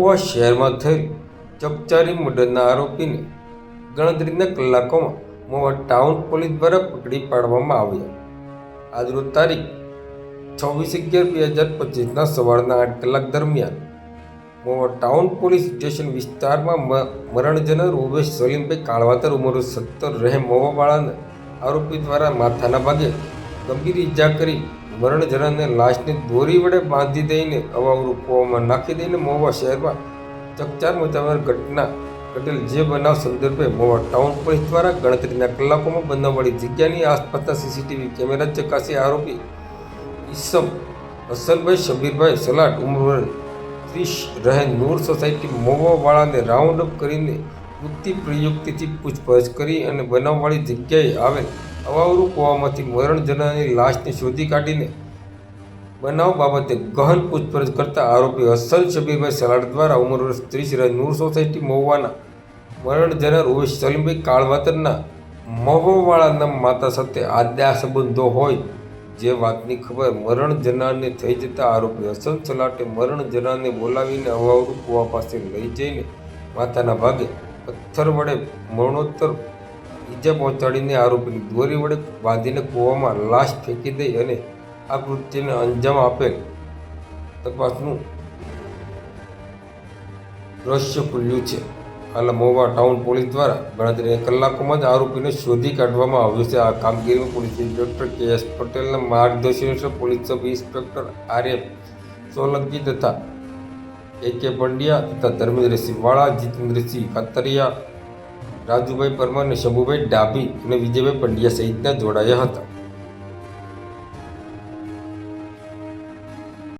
મહુવા શહેરમાં થયેલ ચકચારી મર્ડરના આરોપીને ગણતરીના કલાકોમાં મહુવા ટાઉન પોલીસ દ્વારા પકડી પાડવામાં આવ્યા. આજરોજ તારીખ 26/11/2025ના સવારના 8 કલાક દરમિયાન મહુવા ટાઉન પોલીસ સ્ટેશન વિસ્તારમાં મરણ જનાર ઉવેશ સલીમભાઈ કાળવાતર ઉંમર 17 રહે મહુવાવાળાને આરોપી દ્વારા માથાના ભાગે ગંભીર ઈજા કરી મરણ જનારને લાશને દોરી વડે બાંધી દઈને અવાવરું કૂવામાં નાખી દઈને મહુવા શહેરમાં ચકચાર મચાવનાર ઘટના ઘટેલ. જે બનાવ સંદર્ભે મહુવા ટાઉન પોલીસ દ્વારા ગણતરીના કલાકોમાં બનાવવાળી જગ્યાની આસપાસના સીસીટીવી કેમેરા ચકાસી આરોપી ઈસમ હસનભાઈ શબીરભાઈ સલાટ ઉંમર 30 રહે નૂર સોસાયટી મહુવાવાળાને રાઉન્ડ અપ કરીને બુદ્ધિ પ્રયુક્તિથી પૂછપરછ કરી અને બનાવવાળી જગ્યાએ આવેલ અવાવરું કૂવામાંથી મરણ જનારની લાશને શોધી કાઢીને બનાવ બાબતે ગહન પૂછપરછ કરતા આરોપી હસન શબીરભાઈ સલાડ દ્વારા ઉંમર 30 રહે નૂર સોસાયટી મહુવાના મરણ જનાર ઉવેશ સલીમભાઈ કાળવાતરના મહુવાવાળાના માતા સાથે આદ્યા સંબંધો હોય જે વાતની ખબર મરણ જનારને થઈ જતા આરોપી હસન સલાટે મરણ જનારને બોલાવીને અવાવરું કૂવા પાસે લઈ જઈને માથાના ભાગે પથ્થર વડે મરણોત્તર ઈજા પહોંચાડીને આરોપીની દોરી વડે બાંધીને કૂવામાં લાશ ફેંકી દઈ અને આ કૃત્યને અંજામ આપેલ તપાસનું રહસ્ય ખુલ્યું છે. હાલ મહુવા ટાઉન પોલીસ દ્વારા ગણતરીના કલાકોમાં જ આરોપીને શોધી કાઢવામાં આવ્યો છે. આ કામગીરીમાં પોલીસ ઇન્સ્પેક્ટર કે.એસ. પટેલના માર્ગદર્શન હેઠળ પોલીસ સબ ઇન્સ્પેક્ટર આર.એફ. સોલંકી તથા એ.કે. પંડ્યા તથા ધર્મેન્દ્રસિંહ વાળા, જીતેન્દ્રસિંહ કાતરિયા, રાજુભાઈ પરમાર અને શંભુભાઈ ડાભી અને વિજયભાઈ પંડ્યા સહિતના જોડાયા હતા.